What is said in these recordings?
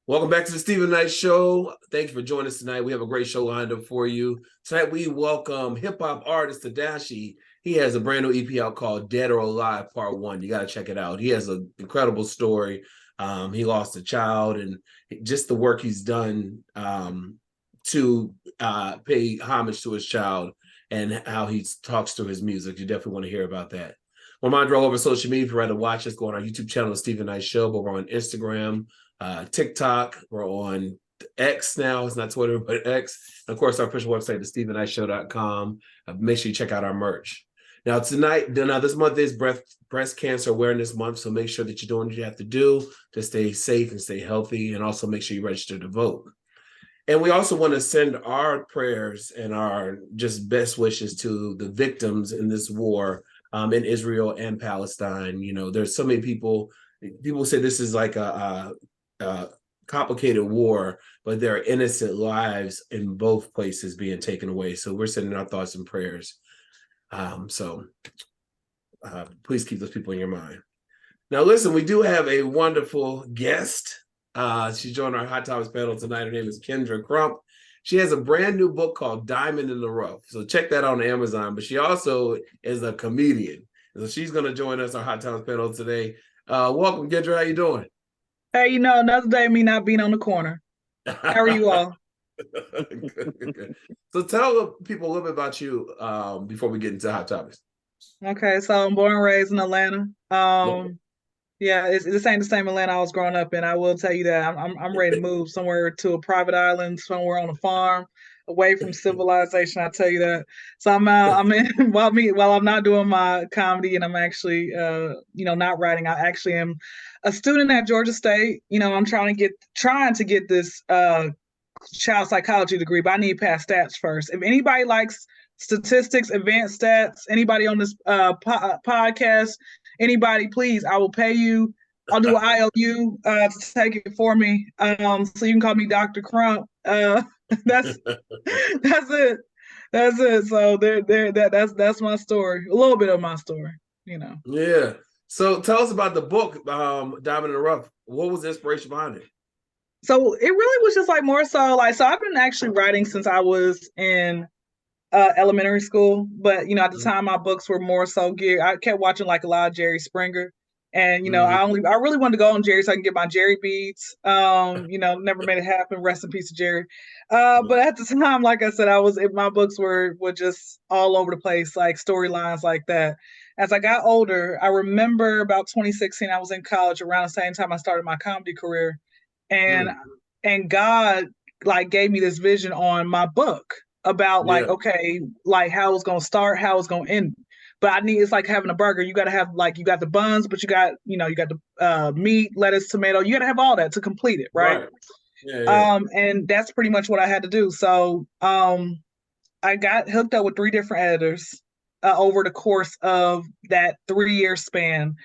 Welcome back to the Stephen Knight Show. Thank you for joining us tonight. We have a great show lined up for you. Tonight we welcome hip-hop artist Tedashii. He has a brand new EP out called Dead or Alive Part 1. You got to check it out. He has an incredible story. He lost a child, and just the work he's done to pay homage to his child and how he talks through his music. You definitely want to hear about that. Reminder all over social media, if you'd rather watch us, go on our YouTube channel, The Stephen Knight Show, but we're on Instagram, TikTok, we're on X now. It's not Twitter, but X. And of course, our official website is StephenKnightShow.com. Make sure you check out our merch. Now, this month is Breast Cancer Awareness Month, so make sure that you're doing what you have to do to stay safe and stay healthy, and also make sure you register to vote. And we also want to send our prayers and our just best wishes to the victims in this war in Israel and Palestine. You know, there's so many people say this is like a complicated war, but there are innocent lives in both places being taken away. So we're sending our thoughts and prayers. Please keep those people in your mind. Now, listen, we do have a wonderful guest. She joined our Hot Topics panel tonight. Her name is Kendra Crump. She has a brand new book called Diamond in the Rough. So check that out on Amazon. But she also is a comedian. So she's going to join us, our Hot Topics panel today. Welcome, Kendra. How you doing? Hey, another day of me not being on the corner. How are you all? Good. So tell people a little bit about you before we get into Hot Topics. Okay, so I'm born and raised in Atlanta. Yeah, this ain't the same Atlanta I was growing up in. I will tell you that. I'm ready to move somewhere to a private island, somewhere on a farm, away from civilization. I tell you that. So I'm in while I'm not doing my comedy and I'm actually not writing. I actually am a student at Georgia State. I'm trying to get this child psychology degree, but I need to pass stats first. If anybody likes statistics, advanced stats, anybody on this podcast, anybody, please, I will pay you. I'll do an IOU to take it for me. So you can call me Dr. Crump. That's it. That's it. So that's my story. A little bit of my story, Yeah. So tell us about the book, Diamond in the Rough. What was the inspiration behind it? So it really was just like more so like, so I've been actually writing since I was in elementary school, but at the time my books were more so geared. I kept watching like a lot of Jerry Springer, and I really wanted to go on Jerry so I can get my Jerry beats. Never made it happen. Rest in peace to Jerry. But at the time, like I said, my books were just all over the place, like storylines like that. As I got older, I remember about 2016, I was in college around the same time I started my comedy career, and God like gave me this vision on my book about like, okay, like how it's going to start, how it's going to end. But it's like having a burger. You got to have like, you got the buns, but you got the meat, lettuce, tomato. You got to have all that to complete it. Right. And that's pretty much what I had to do. So I got hooked up with 3 different editors over the course of that 3-year span.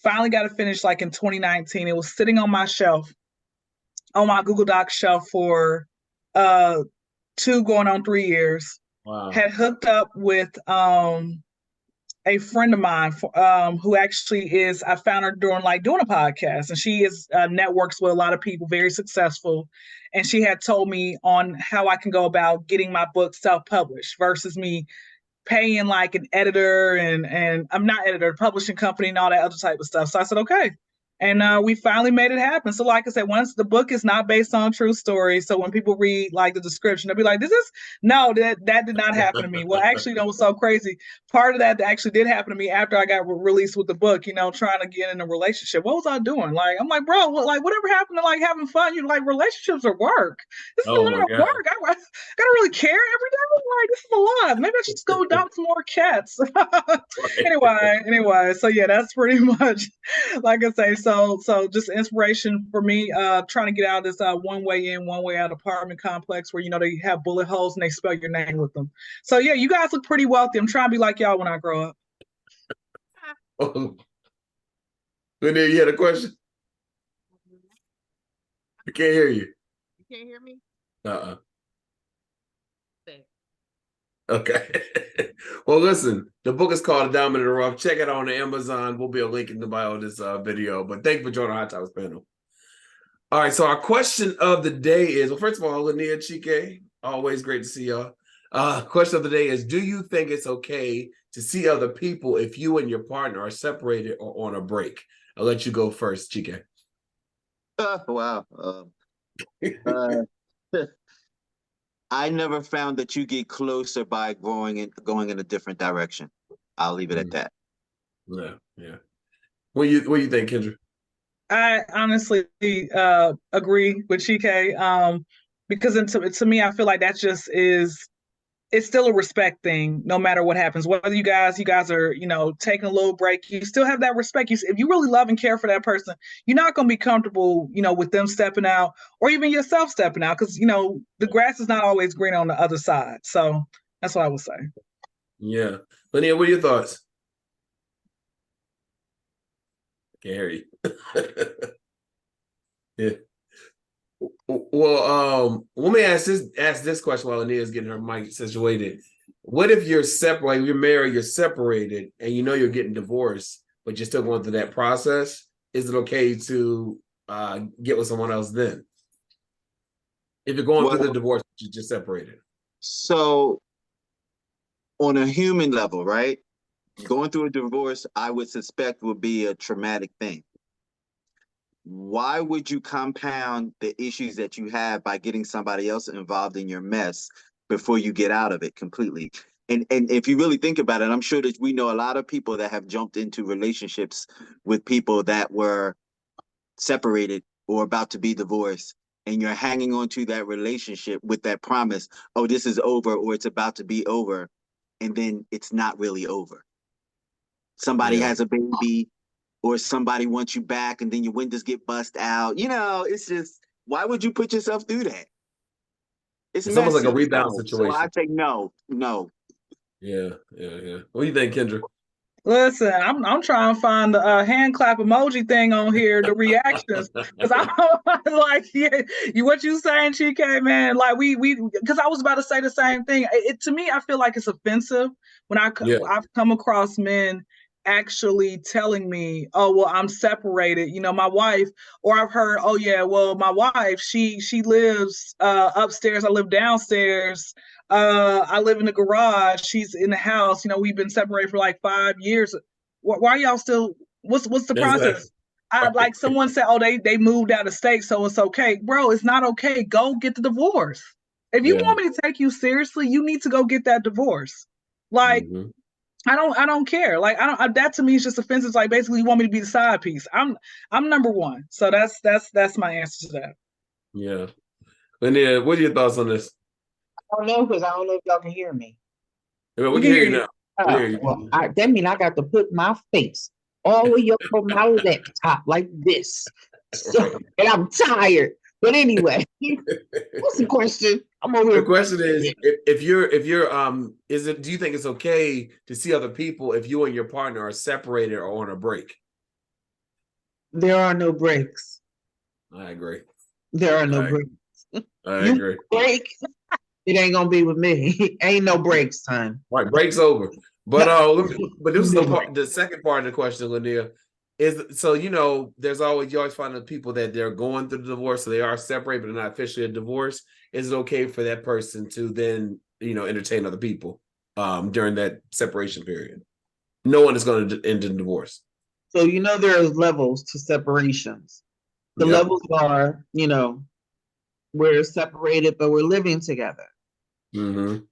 Finally got it finished like in 2019. It was sitting on my shelf, on my Google Docs shelf for 2 going on 3 years. Wow. Had hooked up with a friend of mine who actually I found her doing a podcast, and she networks with a lot of people, very successful. And she had told me on how I can go about getting my book self-published versus me paying like an editor and I'm not editor, publishing company and all that other type of stuff. So I said, okay. And we finally made it happen. So like I said, once the book is not based on true stories, so when people read like the description, they'll be like, that did not happen to me. Well, actually, that was so crazy. Part of that actually did happen to me after I got released with the book, trying to get in a relationship. What was I doing? Like, I'm like, bro, whatever happened to like having fun? Like relationships are work. This is a lot of work. I gotta really care every day. Like, this is a lot. Maybe I should just go adopt some more cats. Anyway. So yeah, that's pretty much, like I say, so just inspiration for me, trying to get out of this one way in, one way out apartment complex where, they have bullet holes and they spell your name with them. So yeah, you guys look pretty wealthy. I'm trying to be like y'all when I grow up. Linda, you had a question? I can't hear you. You can't hear me? Okay. Well, listen, the book is called Diamond in the Rough. Check it out on Amazon. We'll be a link in the bio of this video. But thank you for joining our Hot Topics panel. All right, so our question of the day is, well, first of all, Linnea, Chike, always great to see y'all. Question of the day is, do you think it's okay to see other people if you and your partner are separated or on a break? I'll let you go first, Chike. Wow. I never found that you get closer by going in a different direction. I'll leave it at that. Yeah. What do you think, Kendra? I honestly agree with Chike, because to me, I feel like that just is, it's still a respect thing, no matter what happens. Whether you guys are, taking a little break, you still have that respect. If you really love and care for that person, you're not going to be comfortable, with them stepping out or even yourself stepping out, because the grass is not always green on the other side. So that's what I would say. Yeah, Linnea, what are your thoughts? Can't hear you. Yeah. Well, let me ask this question while Anita's getting her mic situated. What if you're separate, like you're married, you're separated, and you're getting divorced, but you're still going through that process? Is it okay to get with someone else then? If you're going through the divorce, but you're just separated. So, on a human level, right? Going through a divorce, I would suspect would be a traumatic thing. Why would you compound the issues that you have by getting somebody else involved in your mess before you get out of it completely? And if you really think about it, I'm sure that we know a lot of people that have jumped into relationships with people that were separated or about to be divorced, and you're hanging on to that relationship with that promise, oh, this is over or it's about to be over, and then it's not really over. Somebody has a baby, or somebody wants you back, and then your windows get bust out. It's just, why would you put yourself through that? It's almost like a messy. rebound So situation. I say no. Yeah. What do you think, Kendra? Listen, I'm trying to find the hand clap emoji thing on here, the reactions, because I'm like, what you saying, Chike, man? Like we because I was about to say the same thing. To me, I feel like it's offensive when I've come across men actually telling me, oh well, I'm separated, my wife, or I've heard, oh yeah, well, my wife, she lives upstairs, I live downstairs. I live in the garage. She's in the house. We've been separated for like 5 years. Why are y'all still? What's the process? Like someone said, oh, they moved out of state, so it's okay, bro. It's not okay. Go get the divorce. If you want me to take you seriously, you need to go get that divorce. Like, I don't care. Like, that to me is just offensive. Like, basically, you want me to be the side piece. I'm number one. So that's my answer to that. Yeah. Linnea, what are your thoughts on this? I don't know, because I don't know if y'all can hear me. We can hear you now. Well, that means I got to put my face all the way up on my laptop like this. So, and I'm tired. But anyway, what's the question? I'm over here. The question is, if you're do you think it's okay to see other people if you and your partner are separated or on a break? There are no breaks. I agree. There are no breaks. I agree. Break. It ain't gonna be with me. Ain't no breaks time. Right, break's over. But this is the second part of the question, Linnea. Is so you always find the people that they're going through the divorce, so they are separated, but they're not officially a divorce. Is it okay for that person to then entertain other people during that separation period? No one is going to end in divorce. So there's levels to separations. The levels are we're separated, but we're living together. Mm-hmm.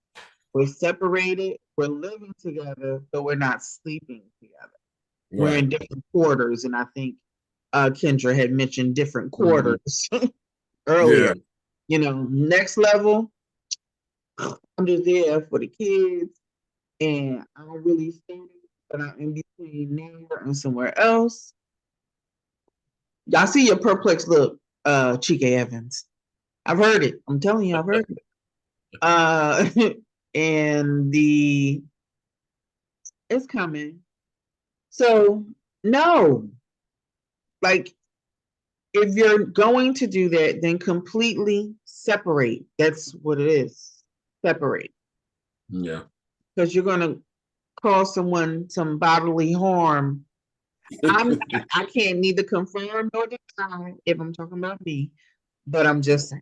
We're separated, we're living together, but we're not sleeping together. Right. We're in different quarters, and I think Kendra had mentioned different quarters earlier. Next level, I'm just there for the kids, and I don't really stay, but I'm in between there and somewhere else. Y'all see your perplexed look, Chike Evans. I've heard it. I'm telling you, I've heard it. And it's coming. So no, like if you're going to do that, then completely separate. That's what it is. Separate. Yeah. Because you're going to cause someone some bodily harm I can't neither confirm nor deny if I'm talking about me, but I'm just saying.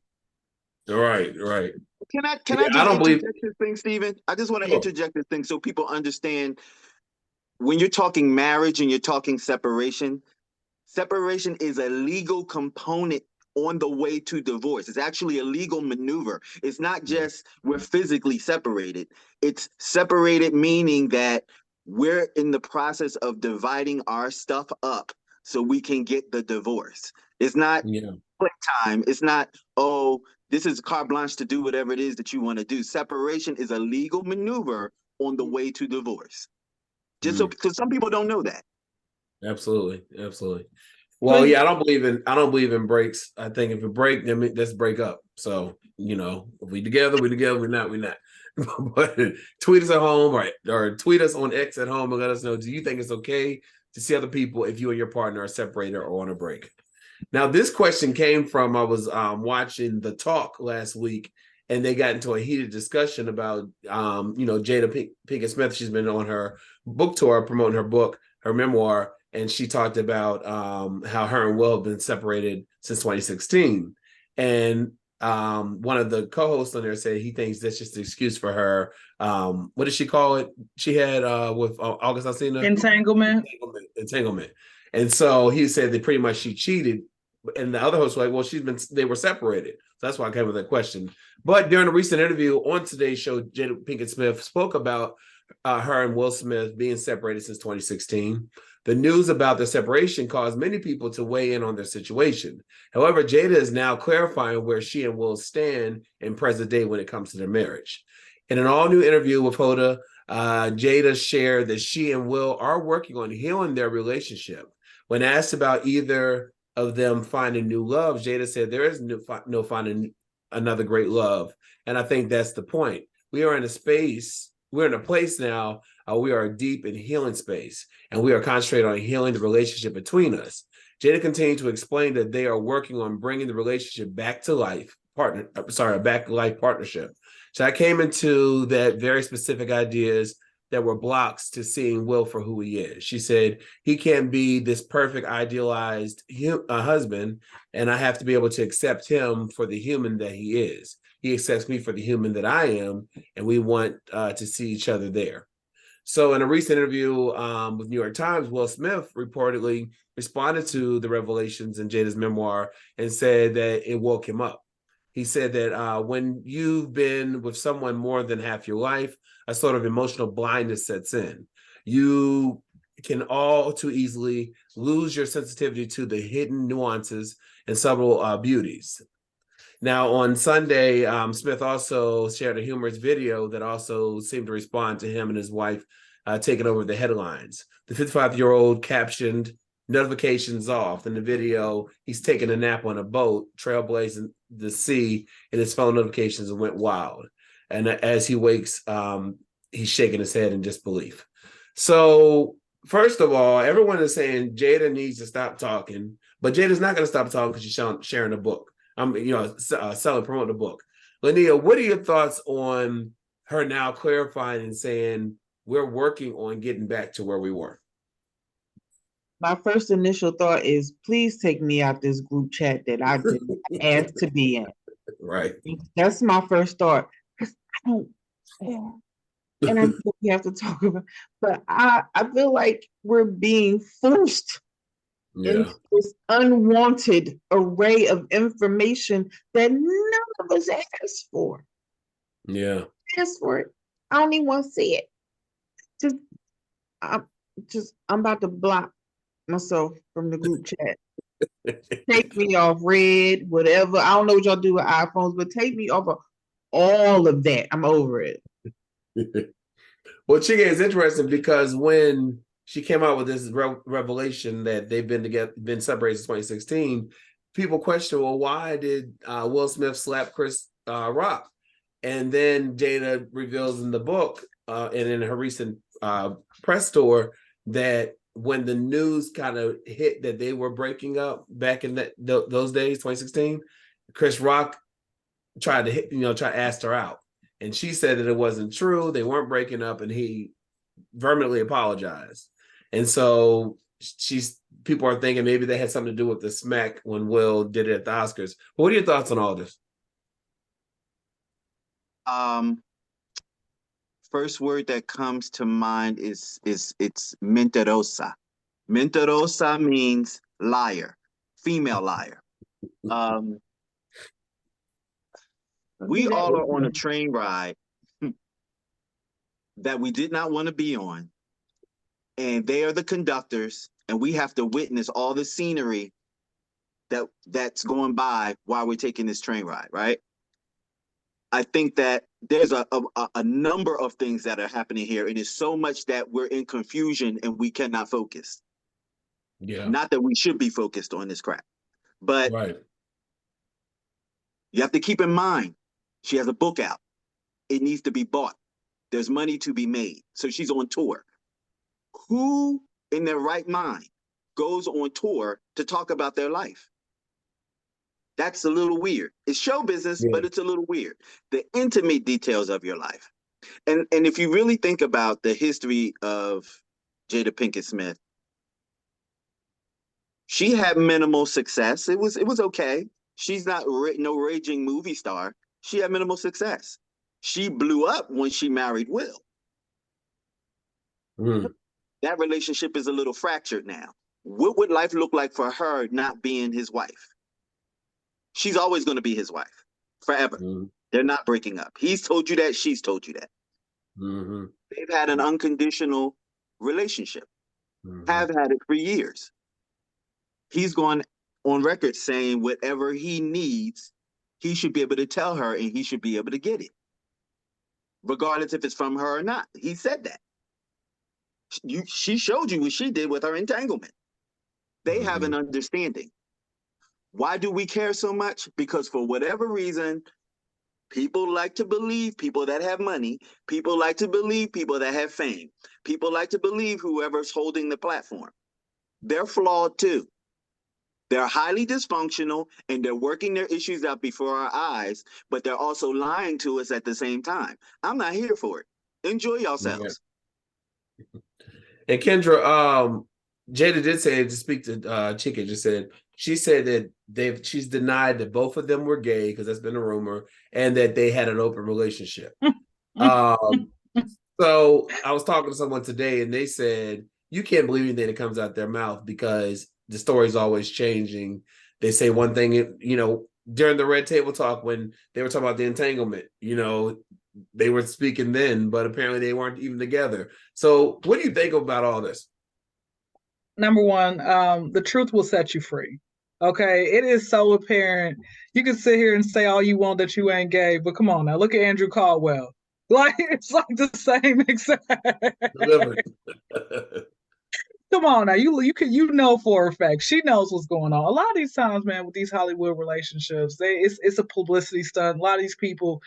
Right. Can I Yeah, I just don't believe. interject this thing, Stephen? I just want to Sure. interject this thing so people understand when you're talking marriage and you're talking separation, separation is a legal component on the way to divorce. It's actually a legal maneuver. It's not just we're physically separated. It's separated meaning that we're in the process of dividing our stuff up so we can get the divorce. It's not Yeah. playtime. It's not, oh, this is carte blanche to do whatever it is that you want to do. Separation is a legal maneuver on the way to divorce. Just so, because some people don't know that. Absolutely. Well, yeah, I don't believe in breaks. I think if it break, then let's break up. So, if we together, we together. We're not. But tweet us at home, or tweet us on X at home and let us know, do you think it's okay to see other people if you and your partner are separated or on a break? Now, this question came from, I was watching The Talk last week, and they got into a heated discussion about, Jada Pinkett Smith. She's been on her book tour promoting her book, her memoir, and she talked about how her and Will have been separated since 2016. And one of the co-hosts on there said he thinks that's just an excuse for her. What did she call it? She had with August Alsina? Entanglement. And so he said that pretty much she cheated. And the other host was like, well, they were separated. So that's why I came with that question. But during a recent interview on today's show, Jada Pinkett Smith spoke about her and Will Smith being separated since 2016. The news about their separation caused many people to weigh in on their situation. However, Jada is now clarifying where she and Will stand in present day when it comes to their marriage. In an all-new interview with Hoda, Jada shared that she and Will are working on healing their relationship. When asked about either of them finding new love, Jada said there is no finding another great love. And I think that's the point. We're in a place now, we are deep in healing space, and we are concentrated on healing the relationship between us. Jada continued to explain that they are working on bringing the relationship back to life partnership. So I came into that very specific ideas that were blocks to seeing Will for who he is. She said, he can't be this perfect, idealized husband, and I have to be able to accept him for the human that he is. He accepts me for the human that I am, and we want to see each other there. So in a recent interview with New York Times, Will Smith reportedly responded to the revelations in Jada's memoir and said that it woke him up. He said that when you've been with someone more than half your life, a sort of emotional blindness sets in. You can all too easily lose your sensitivity to the hidden nuances and subtle beauties. Now, on Sunday, Smith also shared a humorous video that also seemed to respond to him and his wife taking over the headlines. The 55-year-old captioned, "Notifications off." In the video, he's taking a nap on a boat, trailblazing the sea, and his phone notifications went wild. And as he wakes, he's shaking his head in disbelief. So, first of all, everyone is saying Jada needs to stop talking, but Jada's not going to stop talking because she's sharing a book. Promoting a book. Linnea, what are your thoughts on her now clarifying and saying we're working on getting back to where we were? My first initial thought is, please take me out this group chat that I didn't ask to be in. Right. That's my first thought. I don't, and I know we have to talk about, but I feel like we're being forced into this unwanted array of information that none of us asked for. Yeah. Asked for it. I don't even want to see it. I'm about to block myself from the group chat. Take me off red, whatever. I don't know what y'all do with iPhones, but take me off of all of that. I'm over it. Well, Chige is interesting because when she came out with this revelation that they've been separated since 2016, people question, well, why did Will Smith slap Chris Rock? And then Jada reveals in the book and in her recent press tour that when the news kind of hit that they were breaking up back in those days, 2016, Chris Rock tried to ask her out. And she said that it wasn't true. They weren't breaking up, and he vehemently apologized. And so people are thinking maybe they had something to do with the smack when Will did it at the Oscars. What are your thoughts on all this? First word that comes to mind is it's mentirosa. Mentirosa means liar, female liar. We all are on a train ride that we did not want to be on, and they are the conductors, and we have to witness all the scenery that's going by while we're taking this train ride, right? I think that there's a number of things that are happening here, and it's so much that we're in confusion and we cannot focus. Yeah. Not that we should be focused on this crap, but you have to keep in mind, she has a book out. It needs to be bought. There's money to be made. So she's on tour. Who in their right mind goes on tour to talk about their life? That's a little weird. It's show business, but it's a little weird. The intimate details of your life. And if you really think about the history of Jada Pinkett Smith, she had minimal success. It was okay. She's not no raging movie star. She had minimal success. She blew up when she married Will. That relationship is a little fractured now. What would life look like for her not being his wife? She's always going to be his wife forever. They're not breaking up. He's told you that. She's told you that. They've had an unconditional relationship. Have had it for years. He's gone on record saying whatever he needs, he should be able to tell her and he should be able to get it, regardless if it's from her or not. He said that. She showed you what she did with her entanglement. They have an understanding. Why do we care so much? Because for whatever reason, people like to believe people that have money. People like to believe people that have fame. People like to believe whoever's holding the platform. They're flawed too. They're highly dysfunctional and they're working their issues out before our eyes, but they're also lying to us at the same time. I'm not here for it. Enjoy yourselves. And Kendra, Jada did say, to speak to Chika, she said that she's denied that both of them were gay, because that's been a rumor, and that they had an open relationship. So I was talking to someone today and they said, you can't believe anything that comes out their mouth because the story's always changing. They say one thing, during the Red Table Talk, when they were talking about the entanglement, they were speaking then, but apparently they weren't even together. So what do you think about all this? Number one, the truth will set you free. Okay, it is so apparent. You can sit here and say all you want that you ain't gay, but come on now, look at Andrew Caldwell. Like, it's like the same exact. Come on now, you know for a fact she knows what's going on. A lot of these times, man, with these Hollywood relationships, it's a publicity stunt. A lot of these people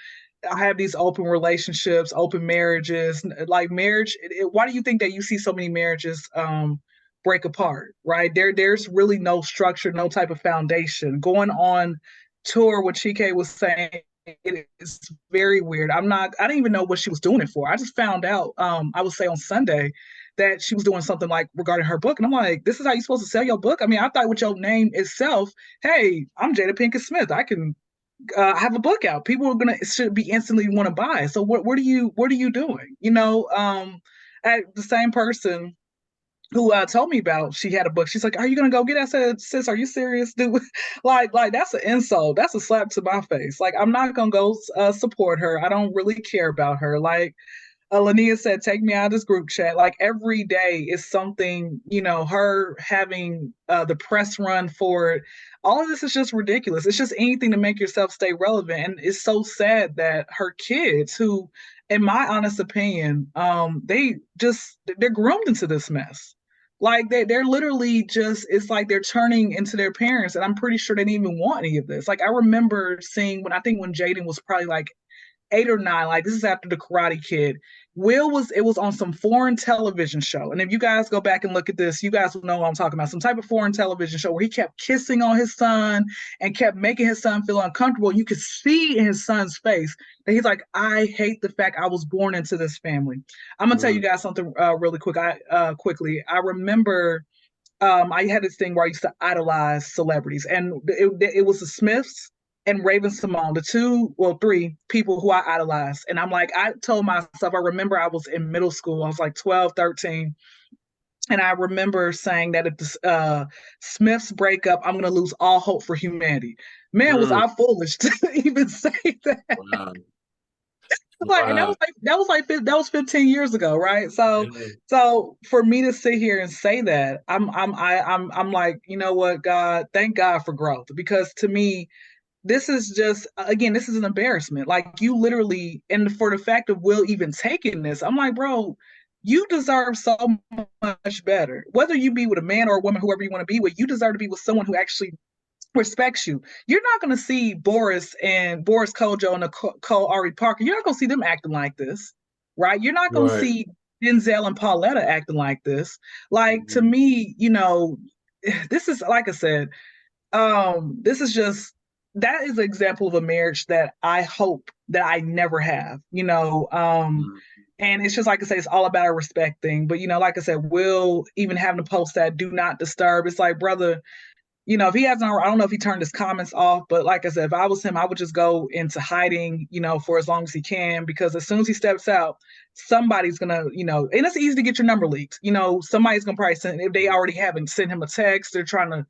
have these open relationships, open marriages. Like marriage, why do you think that you see so many marriages break apart? Right? There's really no structure, no type of foundation. Going on tour, what Chike was saying, it is very weird. I didn't even know what she was doing it for. I just found out, I would say on Sunday, that she was doing something like regarding her book. And I'm like, this is how you're supposed to sell your book? I mean, I thought with your name itself, hey, I'm Jada Pinkett Smith. I can have a book out. People should be instantly want to buy. So what are you doing? The same person who told me about she had a book. She's like, are you going to go get it? I said, sis, are you serious, dude? like that's an insult. That's a slap to my face. Like, I'm not going to go support her. I don't really care about her. Like, Lania said, take me out of this group chat. Like, every day is something, her having the press run for it. All of this is just ridiculous. It's just anything to make yourself stay relevant. And it's so sad that her kids, who, in my honest opinion, they're groomed into this mess. Like, they're literally just, it's like they're turning into their parents. And I'm pretty sure they didn't even want any of this. Like, I remember seeing when Jaden was probably like 8 or 9, like this is after the Karate Kid. It was on some foreign television show. And if you guys go back and look at this, you guys will know what I'm talking about. Some type of foreign television show where he kept kissing on his son and kept making his son feel uncomfortable. You could see in his son's face that he's like, I hate the fact I was born into this family. I'm gonna tell you guys something really quick. Quickly. I remember I had this thing where I used to idolize celebrities, and it was the Smiths and Raven Simone, three people who I idolized. And I'm like, I told myself, I remember I was in middle school, I was like 12, 13. And I remember saying that if the Smiths break up, I'm going to lose all hope for humanity. Man, was I foolish to even say that? Wow. Like, and that was 15 years ago, right? So for me to sit here and say that, I'm like, you know what, God, thank God for growth, because to me, this is just, again, this is an embarrassment. Like, you literally, and for the fact of Will even taking this, I'm like, bro, you deserve so much better. Whether you be with a man or a woman, whoever you want to be with, you deserve to be with someone who actually respects you. You're not going to see Boris Kojo and Nicole Ari Parker. You're not going to see them acting like this, right? You're not going to see Denzel and Pauletta acting like this. Like, to me, this is, like I said, this is just, that is an example of a marriage that I hope that I never have, and it's just, like I say, it's all about a respect thing. But, like I said, Will even having to post that do not disturb. It's like, brother, if he hasn't, I don't know if he turned his comments off, but like I said, if I was him, I would just go into hiding, for as long as he can, because as soon as he steps out, somebody's gonna, and it's easy to get your number leaked. Somebody's gonna probably send, if they already haven't, send him a text. They're trying to,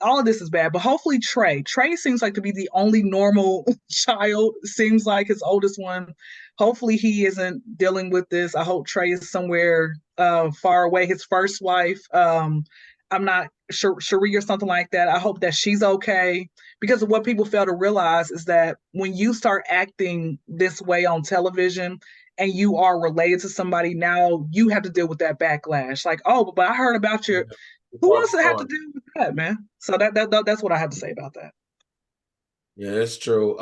all of this is bad. But hopefully Trey seems like to be the only normal child, seems like his oldest one. Hopefully he isn't dealing with this. I hope Trey is somewhere far away. His first wife, I'm not sure, Cherie or something like that. I hope that she's okay, because of what people fail to realize is that when you start acting this way on television and you are related to somebody, now you have to deal with that backlash. Like, oh, but I heard about your, who wants to have to deal with that, man? So that's what I have to say about that. Yeah, that's true.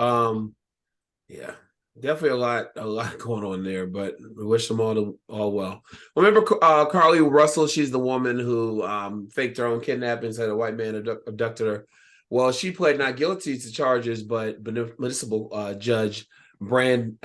Yeah, definitely a lot going on there, but we wish them all well. Remember Carlee Russell? She's the woman who faked her own kidnapping, said a white man abducted her. Well, she pled not guilty to charges, but municipal judge Brad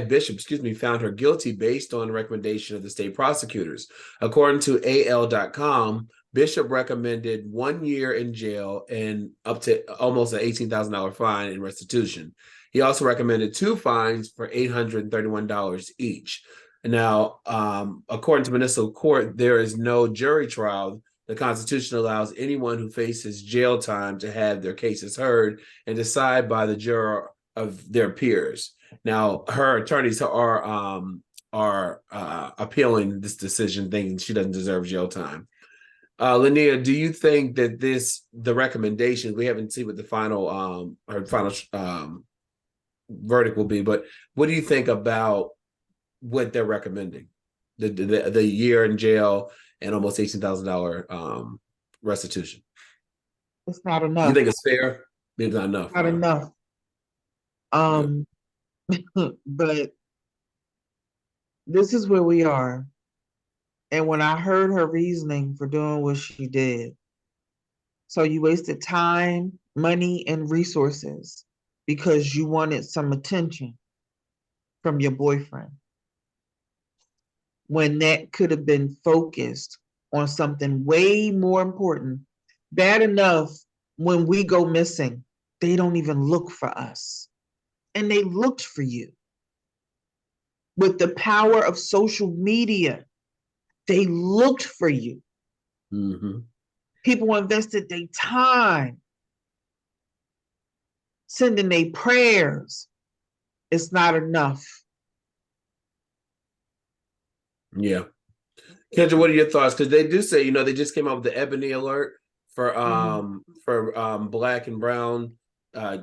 Bishop, found her guilty based on the recommendation of the state prosecutors. According to AL.com, Bishop recommended 1 year in jail and up to almost an $18,000 fine in restitution. He also recommended 2 fines for $831 each. Now, according to municipal court, there is no jury trial. The Constitution allows anyone who faces jail time to have their cases heard and decide by the juror of their peers. Now, her attorneys are appealing this decision, thinking she doesn't deserve jail time. Linnea, do you think that the recommendations, we haven't seen what the final verdict will be, but what do you think about what they're recommending? The year in jail and almost $18,000 restitution. It's not enough. You think it's fair? It's not enough. Not enough. But this is where we are. And when I heard her reasoning for doing what she did, so you wasted time, money, and resources because you wanted some attention from your boyfriend, when that could have been focused on something way more important. Bad enough, when we go missing, they don't even look for us. And they looked for you. With the power of social media, they looked for you. Mm-hmm. People invested their time, sending their prayers. It's not enough. Yeah. Kendra, what are your thoughts? Because they do say, they just came out with the Ebony Alert for Black and brown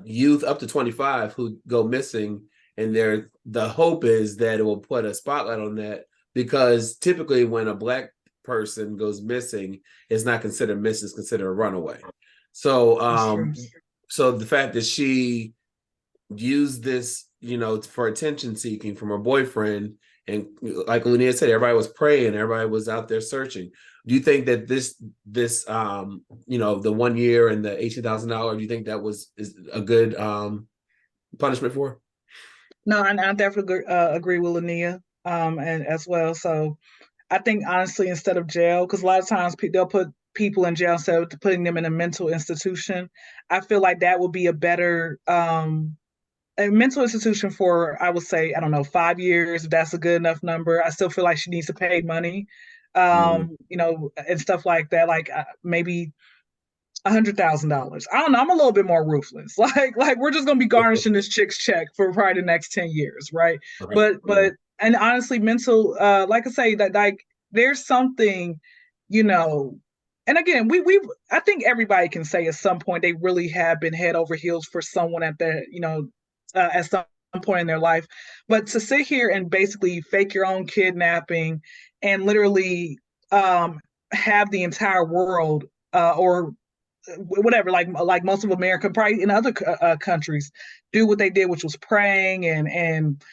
youth up to 25 who go missing, and the hope is that it will put a spotlight on that, because typically when a Black person goes missing, it's not considered missing, it's considered a runaway. So so the fact that she used this, for attention seeking from her boyfriend, and like Linnea said, everybody was praying, everybody was out there searching. Do you think that this the 1 year and the $18,000, do you think that is a good punishment for her? No, and I definitely agree with Linnea and as well. So I think honestly, instead of jail, because a lot of times they'll put people in jail instead of putting them in a mental institution. I feel like that would be a better a mental institution for, I would say, I don't know, 5 years, if that's a good enough number. I still feel like she needs to pay money, you know, and stuff like that. Like maybe $100,000. I don't know. I'm a little bit more ruthless. Like we're just gonna be garnishing this chick's check for probably the next 10 years, right? But and honestly, mental, like I say, that like there's something, you know, and again, we I think everybody can say at some point they really have been head over heels for someone at the, you know, at some point in their life. But to sit here and basically fake your own kidnapping and literally have the entire world or whatever, like most of America, probably in other countries, do what they did, which was praying and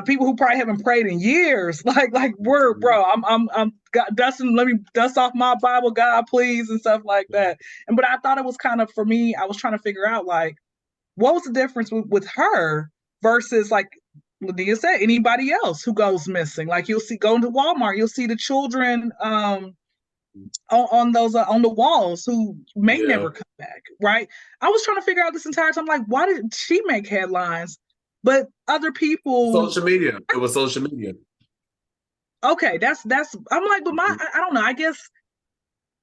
people who probably haven't prayed in years, like we're bro, I'm dusting, let me dust off my Bible, God, please, and stuff like that. And but I thought it was kind of, for me, I was trying to figure out like what was the difference with her versus like Lydia said, anybody else who goes missing. Like you'll see going to Walmart, you'll see the children on those on the walls who may never come back, right? I was trying to figure out this entire time, like, why did she make headlines, but other people? Social media. It was social media. Okay, that's. I'm like, but I don't know. I guess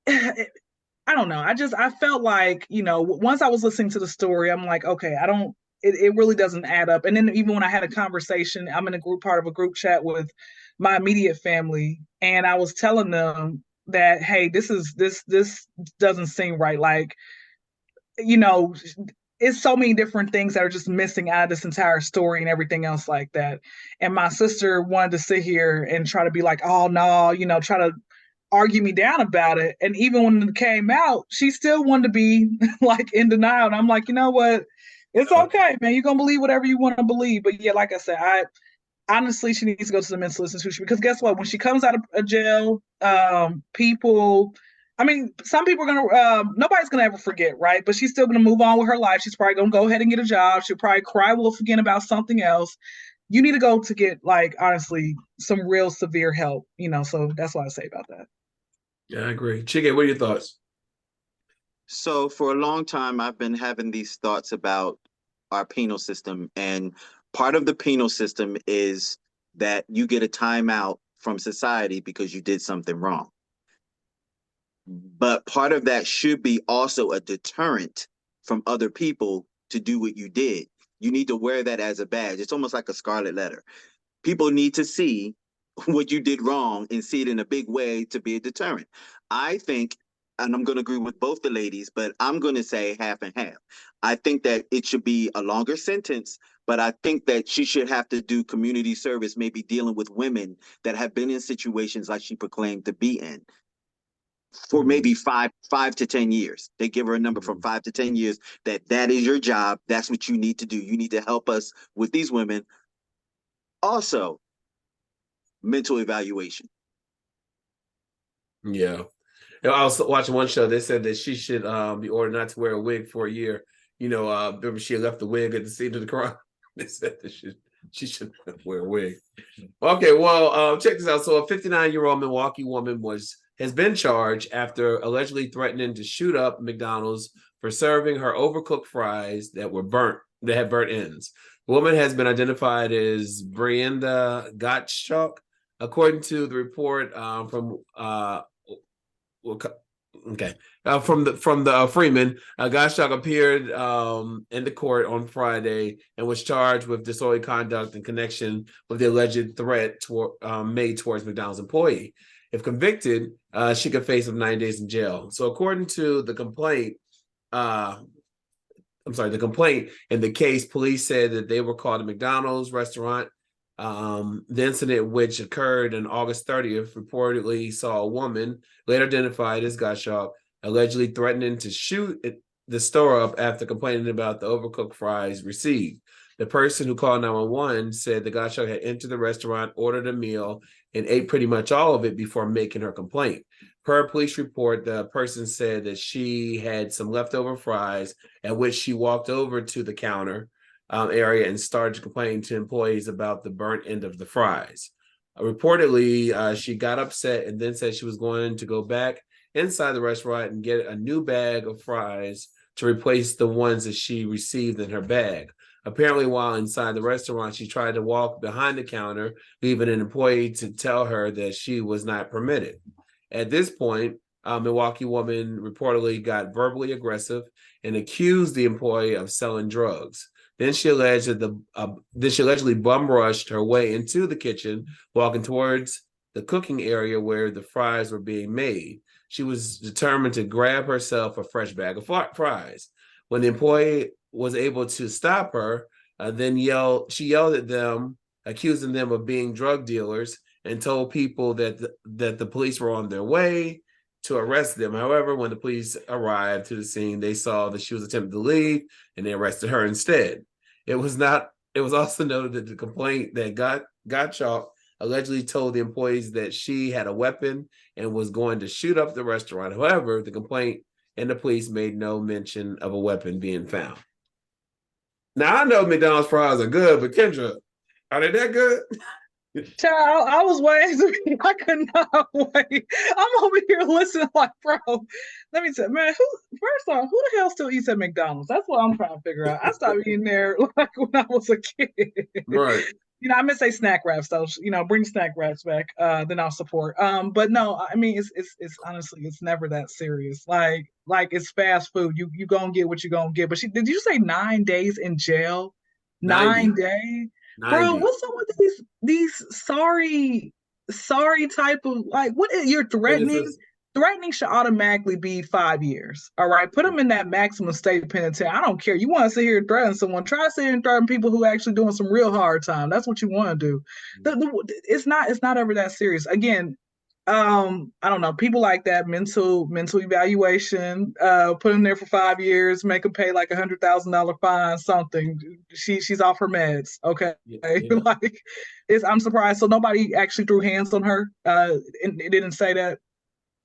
I don't know. I felt like, you know, once I was listening to the story, I'm like, okay, I don't. It really doesn't add up. And then even when I had a conversation, I'm in a part of a group chat with my immediate family, and I was telling them that, hey, this doesn't seem right. Like, you know, it's so many different things that are just missing out of this entire story and everything else like that. And my sister wanted to sit here and try to be like, oh no, you know, try to argue me down about it. And even when it came out, she still wanted to be like in denial. And I'm like, you know what? It's okay, man. You're gonna believe whatever you want to believe. But yeah, like I said, honestly, she needs to go to the mental institution, because guess what? When she comes out of jail, people, I mean, some people are gonna, nobody's gonna ever forget, right? But she's still gonna move on with her life. She's probably gonna go ahead and get a job. She'll probably cry wolf again about something else. You need to go to get, like, honestly, some real severe help, you know. So that's what I say about that. Yeah, I agree. Chike, what are your thoughts? So for a long time, I've been having these thoughts about our penal system, and part of the penal system is that you get a timeout from society because you did something wrong. But part of that should be also a deterrent from other people to do what you did. You need to wear that as a badge. It's almost like a scarlet letter. People need to see what you did wrong and see it in a big way to be a deterrent. I think, and I'm going to agree with both the ladies, but I'm going to say half and half. I think that it should be a longer sentence, but I think that she should have to do community service, maybe dealing with women that have been in situations like she proclaimed to be in for maybe 5 to 10 years. They give her a number from 5 to 10 years, that is your job. That's what you need to do. You need to help us with these women. Also, mental evaluation. Yeah. I was watching one show. They said that she should be ordered not to wear a wig for a year. You know, remember she left the wig at the scene of the crime. They said that she should wear a wig. Okay, well, check this out. So a 59-year-old Milwaukee woman has been charged after allegedly threatening to shoot up McDonald's for serving her overcooked fries that had burnt ends. The woman has been identified as Brianda Gottschalk, according to the report from the Freeman. Gottschalk appeared in the court on Friday and was charged with disorderly conduct in connection with the alleged threat made towards McDonald's employee. If convicted, she could face up 9 days in jail. So according to the complaint, the complaint in the case, police said that they were called to McDonald's restaurant. The incident, which occurred on August 30th, reportedly saw a woman, later identified as Gottschalk, allegedly threatening to shoot the store up after complaining about the overcooked fries received. The person who called 911 said the Gottschalk had entered the restaurant, ordered a meal, and ate pretty much all of it before making her complaint. Per police report, the person said that she had some leftover fries, at which she walked over to the counter area and started complaining to employees about the burnt end of the fries. Reportedly, she got upset and then said she was going to go back inside the restaurant and get a new bag of fries to replace the ones that she received in her bag. Apparently, while inside the restaurant, she tried to walk behind the counter, leaving an employee to tell her that she was not permitted. At this point, a Milwaukee woman reportedly got verbally aggressive and accused the employee of selling drugs. Then she allegedly bum rushed her way into the kitchen, walking towards the cooking area where the fries were being made. She was determined to grab herself a fresh bag of fries. When the employee was able to stop her, she yelled at them, accusing them of being drug dealers, and told people that the police were on their way to arrest them. However, when the police arrived to the scene, they saw that she was attempting to leave, and they arrested her instead. It was also noted that the complaint that Gottschalk allegedly told the employees that she had a weapon and was going to shoot up the restaurant. However, the complaint and the police made no mention of a weapon being found. Now, I know McDonald's fries are good, but Kendra, are they that good? Child, I was waiting. I could not wait. I'm over here listening like, bro, let me tell you, man, first off, who the hell still eats at McDonald's? That's what I'm trying to figure out. I stopped eating there like when I was a kid. Right. I'm gonna say snack wraps though. Bring snack wraps back. Then I'll support. But no, I mean it's honestly it's never that serious. Like it's fast food. You gonna get what you gonna get. But did you say 9 days in jail? 9 days, 90. bro. What's up with these sorry type of like what you're threatening? Threatening should automatically be 5 years. All right. Put them in that maximum state penitentiary. I don't care. You want to sit here and threaten someone. Try to sit here and threaten people who are actually doing some real hard time. That's what you want to do. It's not ever that serious. Again, I don't know. People like that mental evaluation, put them there for 5 years, make them pay like $100,000 fine, something. She's off her meds. Okay. Yeah. I'm surprised. So nobody actually threw hands on her. And it didn't say that.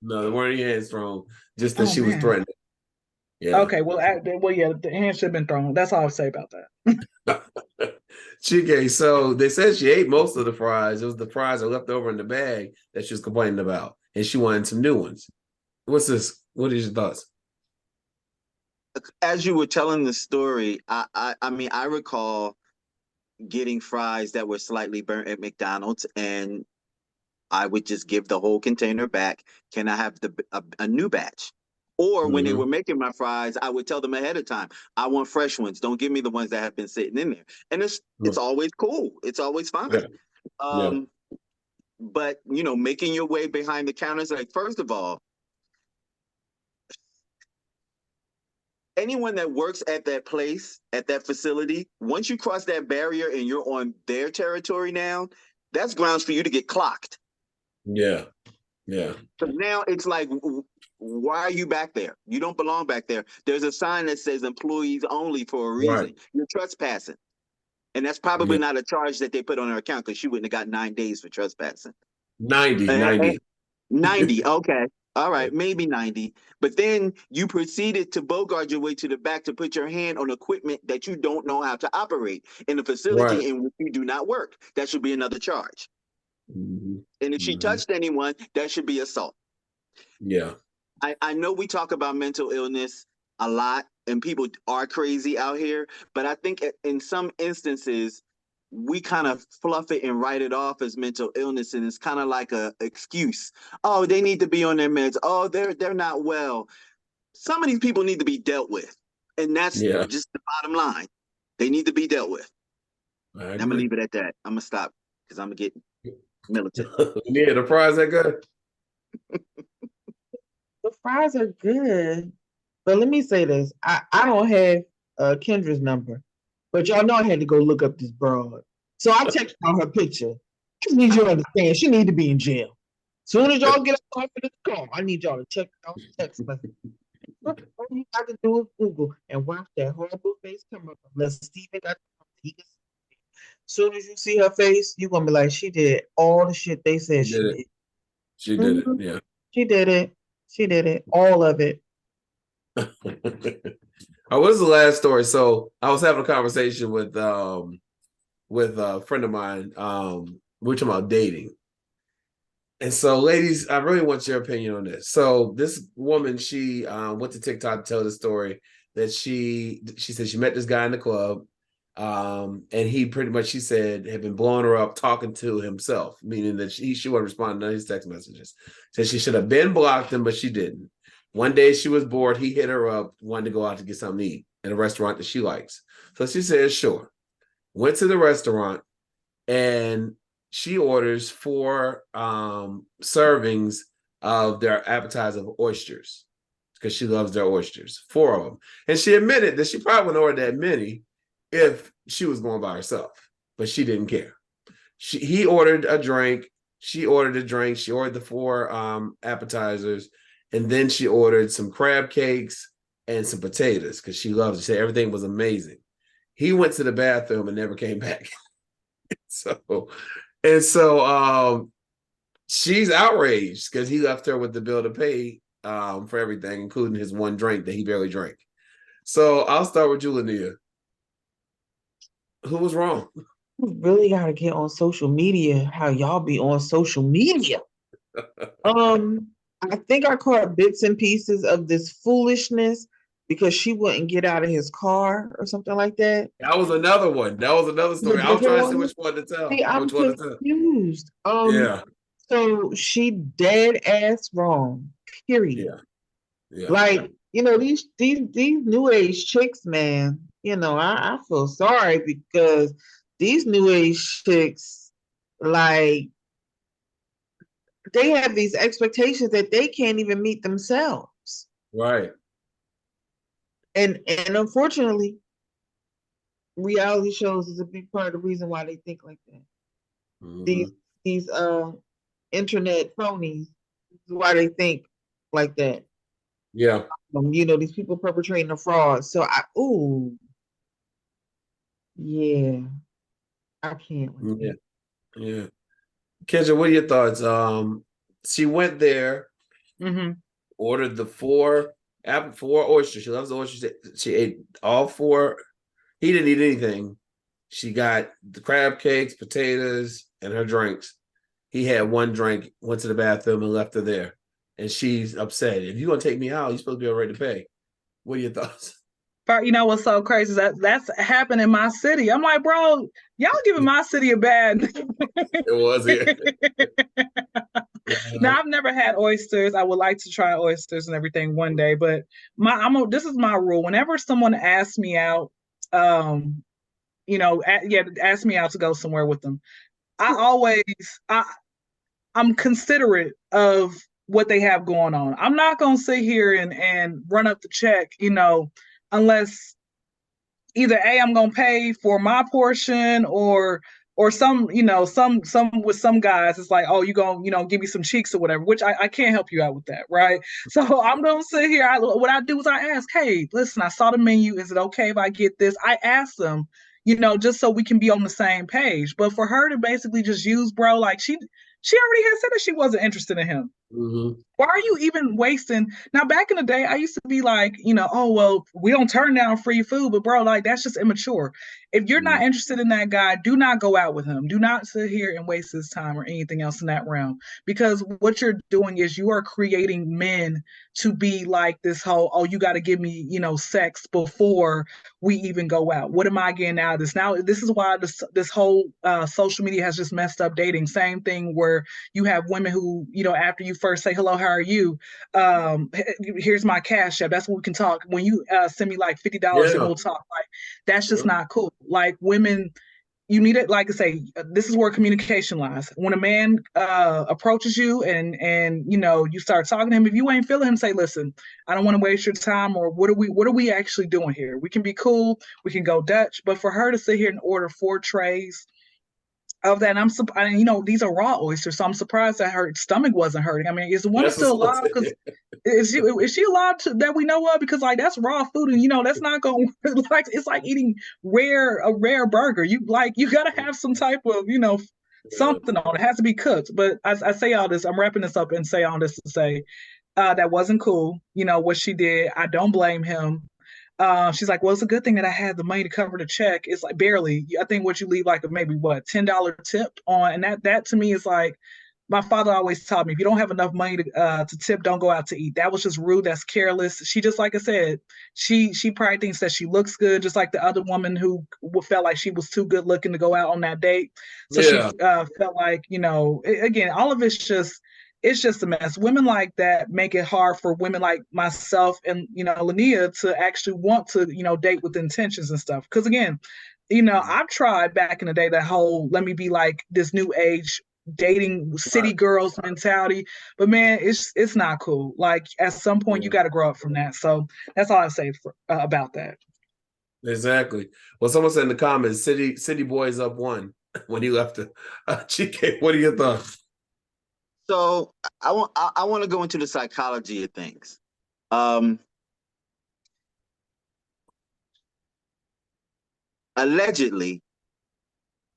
No, there weren't any hands thrown. Just that she was threatened. Yeah. Okay. Well, yeah, the hands should have been thrown. That's all I'll say about that. Chike, so they said she ate most of the fries. It was the fries that left over in the bag that she was complaining about, and she wanted some new ones. What's this? What is your thoughts? As you were telling the story, I mean, I recall getting fries that were slightly burnt at McDonald's, and I would just give the whole container back. Can I have a new batch? Or when they were making my fries, I would tell them ahead of time, I want fresh ones. Don't give me the ones that have been sitting in there. And it's always cool. It's always fine. Yeah. But, making your way behind the counters, like, first of all, anyone that works at that place, at that facility, once you cross that barrier and you're on their territory now, that's grounds for you to get clocked. Yeah. Yeah. So now it's like, why are you back there? You don't belong back there. There's a sign that says employees only for a reason. Right. You're trespassing. And that's probably not a charge that they put on her account because she wouldn't have got 9 days for trespassing. 90. 90. Okay. All right. Maybe 90. But then you proceeded to bogart your way to the back to put your hand on equipment that you don't know how to operate in a facility in which you do not work. That should be another charge. And if she touched anyone, that should be assault. Yeah. I know we talk about mental illness a lot and people are crazy out here, but I think in some instances, we kind of fluff it and write it off as mental illness. And it's kind of like a excuse. Oh, they need to be on their meds. Oh, they're not well. Some of these people need to be dealt with. And that's just the bottom line. They need to be dealt with. I'm going to leave it at that. I'm going to stop because I'm going to get militant. Yeah, the fries are good. The fries are good. But let me say this. I don't have Kendra's number. But y'all know I had to go look up this broad. So I texted on her picture. I just need you to understand she need to be in jail. Soon as y'all get off of this call, I need y'all to check out text message. All you got to do is Google and watch that horrible face come up unless Steven got the soon as you see her face, you're gonna be like, she did all the shit they said she did. She did it, yeah. She did it. She did it. All of it. What was the last story? So I was having a conversation with a friend of mine We're talking about dating. And so, ladies, I really want your opinion on this. So this woman, she went to TikTok to tell the story that she said she met this guy in the club. And he pretty much, she said, had been blowing her up talking to himself, meaning that she wasn't responding to his text messages. Said she should have been blocked him, but she didn't. One day she was bored. He hit her up, wanted to go out to get something to eat at a restaurant that she likes. So she said, sure. Went to the restaurant, and she orders 4 servings of their appetizer of oysters because she loves their oysters, 4 of them. And she admitted that she probably wouldn't order that many if she was going by herself, but she didn't care. He ordered a drink. She ordered a drink. She ordered the 4 appetizers, and then she ordered some crab cakes and some potatoes because she loves it. She said everything was amazing. He went to the bathroom and never came back. So she's outraged because he left her with the bill to pay for everything, including his one drink that he barely drank. So I'll start with you, Linnea. Who was wrong? You really gotta get on social media. How y'all be on social media? I think I caught bits and pieces of this foolishness because she wouldn't get out of his car or something like that. That was another one. That was another story. I was trying to see which one to tell. See, I'm confused. Yeah. So she dead ass wrong. Period. Yeah. Like, these new age chicks, man. I feel sorry because these new age chicks, like, they have these expectations that they can't even meet themselves. Right. And unfortunately, reality shows is a big part of the reason why they think like that. Mm-hmm. These internet phonies is why they think like that. Yeah. These people perpetrating the fraud. So I can't. Yeah. Kendra, what are your thoughts? She went there, ordered the 4 oysters. She loves the oysters. She ate all 4. He didn't eat anything. She got the crab cakes, potatoes, and her drinks. He had one drink, went to the bathroom, and left her there. And she's upset. If you're going to take me out, you're supposed to be ready to pay. What are your thoughts? You know what's so crazy? That's happened in my city. I'm like, bro, y'all giving my city a bad name. It was here. Now, I've never had oysters. I would like to try oysters and everything one day, but this is my rule. Whenever someone asks me out, ask me out to go somewhere with them, I'm considerate of what they have going on. I'm not gonna sit here and run up the check, unless either I'm gonna pay for my portion or some with some guys, it's like, oh, you gonna give me some cheeks or whatever, which I can't help you out with that, right? So I'm gonna sit here. What I do is I ask, hey, listen, I saw the menu. Is it okay if I get this? I ask them, just so we can be on the same page. But for her to basically just use bro, like she already had said that she wasn't interested in him. Mm-hmm. Why are you even wasting? Now, back in the day, I used to be like, oh, well, we don't turn down free food, but bro, like, that's just immature. If you're not interested in that guy, do not go out with him. Do not sit here and waste his time or anything else in that realm, because what you're doing is you are creating men to be like this whole, oh, you got to give me, sex before we even go out. What am I getting out of this? Now, this is why this whole social media has just messed up dating. Same thing where you have women who, after you first say, hello, how are you? Here's my cash app. That's what we can talk. When you send me like $50 and we'll talk. Like, that's just not cool. Like, women, you need it. Like I say, this is where communication lies. When a man approaches you and you start talking to him, if you ain't feeling him, say, listen, I don't want to waste your time, or what are we actually doing here? We can be cool, we can go Dutch, but for her to sit here and order 4 trays of that, and these are raw oysters, so I'm surprised that her stomach wasn't hurting. I mean, is the woman still alive? Because is she alive that we know of? Because like, that's raw food, and that's not going like, it's like eating a rare burger. You gotta have some type of something on it. It has to be cooked. But I say all this, I'm wrapping this up and say all this to say that wasn't cool. What she did, I don't blame him. She's like, well, it's a good thing that I had the money to cover the check. It's like barely. I think what you leave like maybe what $10 tip on, and that to me is like, my father always taught me, if you don't have enough money to tip, don't go out to eat. That was just rude. That's careless. She just, like I said, she probably thinks that she looks good, just like the other woman who felt like she was too good looking to go out on that date. So she felt like, again, all of it's just a mess. Women like that make it hard for women like myself and Linnea to actually want to date with intentions and stuff. Because again, I've tried back in the day that whole let me be like this new age dating city girls mentality, but man, it's not cool. Like at some point you got to grow up from that. So that's all I say about that. Exactly. Well, someone said in the comments, City Boys up one when he left the GK. What are your thoughts? So I want to go into the psychology of things. Allegedly,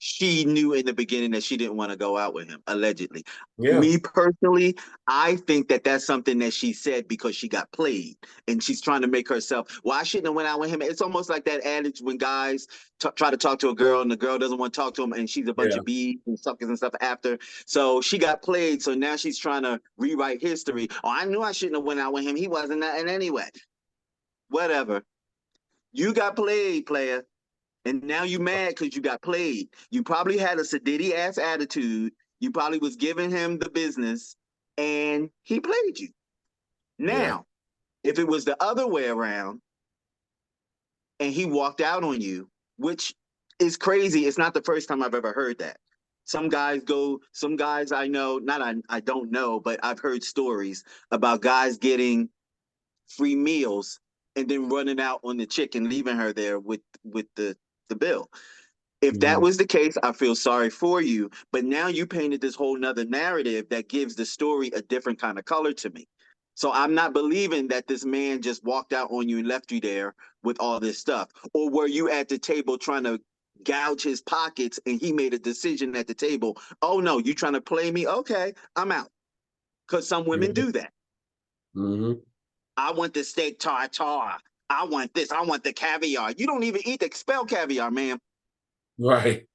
she knew in the beginning that she didn't want to go out with him. Allegedly. Yeah. Me personally, I think that that's something that she said because she got played and she's trying to make herself, well, I shouldn't have went out with him. It's almost like that adage when guys try to talk to a girl and the girl doesn't want to talk to him and she's a bunch of bees and suckers and stuff after. So she got played. So now she's trying to rewrite history. Oh, I knew I shouldn't have went out with him. He wasn't that. And anyway, whatever. You got played, player. And now you mad because you got played. You probably had a sedity ass attitude. You probably was giving him the business and he played you. Now, if it was the other way around and he walked out on you, which is crazy. It's not the first time I've ever heard that. Some guys I know, I don't know, but I've heard stories about guys getting free meals and then running out on the chick and leaving her there with the bill. If that was the case, I feel sorry for you. But now you painted this whole nother narrative that gives the story a different kind of color to me. So I'm not believing that this man just walked out on you and left you there with all this stuff. Or were you at the table trying to gouge his pockets and he made a decision at the table? Oh no, you trying to play me? Okay, I'm out. Because some women do that. I want the steak tartare. I want this. I want the caviar. You don't even eat the spell caviar, ma'am. Right.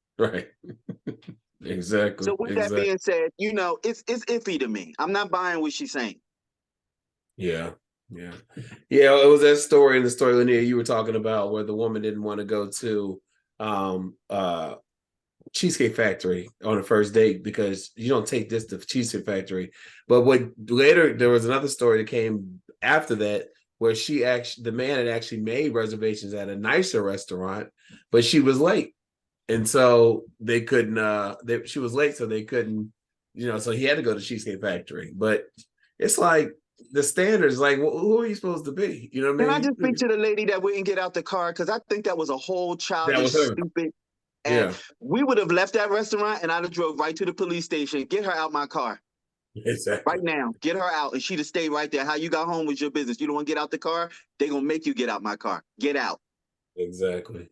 Exactly. So with that being said, it's iffy to me. I'm not buying what she's saying. Yeah. It was that story in the story, Linnea, you were talking about where the woman didn't want to go to Cheesecake Factory on the first date because you don't take this to Cheesecake Factory. But later there was another story that came after that where the man had actually made reservations at a nicer restaurant, but she was late. And so they couldn't, she was late, so they couldn't, so he had to go to Cheesecake Factory. But it's like the standards, like, who are you supposed to be? You know what I mean? Can I just speak to the lady that wouldn't get out the car? Because I think that was a whole childish, stupid. And we would have left that restaurant and I'd have drove right to the police station. Get her out my car. Exactly. Right now. Get her out. And she'd have stayed right there. How you got home was your business. You don't want to get out the car? They're going to make you get out my car. Get out. Exactly.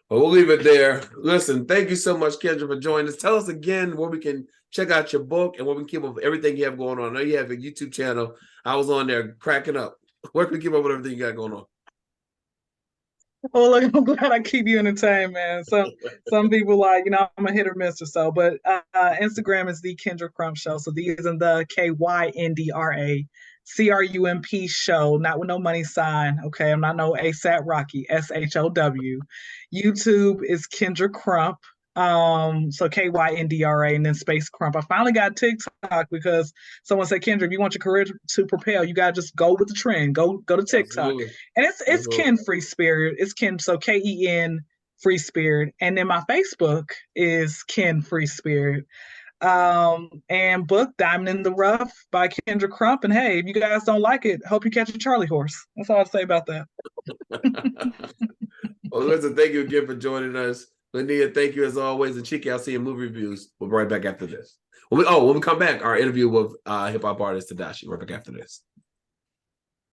Well, we'll leave it there. Listen, thank you so much, Kendra, for joining us. Tell us again where we can check out your book and where we can keep up with everything you have going on. I know you have a YouTube channel. I was on there cracking up. Where can we keep up with everything you got going on? Well, look, I'm glad I keep you entertained, man. Some people like, I'm a hit or miss or so, but Instagram is the Kendra Crump Show. So the is in the KYNDRA CRUMP show, not with no money sign. Okay, I'm not no ASAP Rocky, SHOW. YouTube is Kendra Crump. So KYNDRA and then space Crump. I finally got TikTok because someone said, Kendra, if you want your career to propel, you gotta just go with the trend. Go to TikTok. Absolutely. And it's Ken Free Spirit. It's Ken, so KEN Free Spirit. And then my Facebook is Ken Free Spirit. And book Diamond in the Rough by Kendra Crump. And hey, if you guys don't like it, hope you catch a Charlie horse. That's all I'd say about that. Well, listen, thank you again for joining us. Linnea, thank you as always. And Cheeky, I'll see you in movie reviews. We'll be right back after this. When we come back, our interview with hip hop artist Tadashi. Right back after this.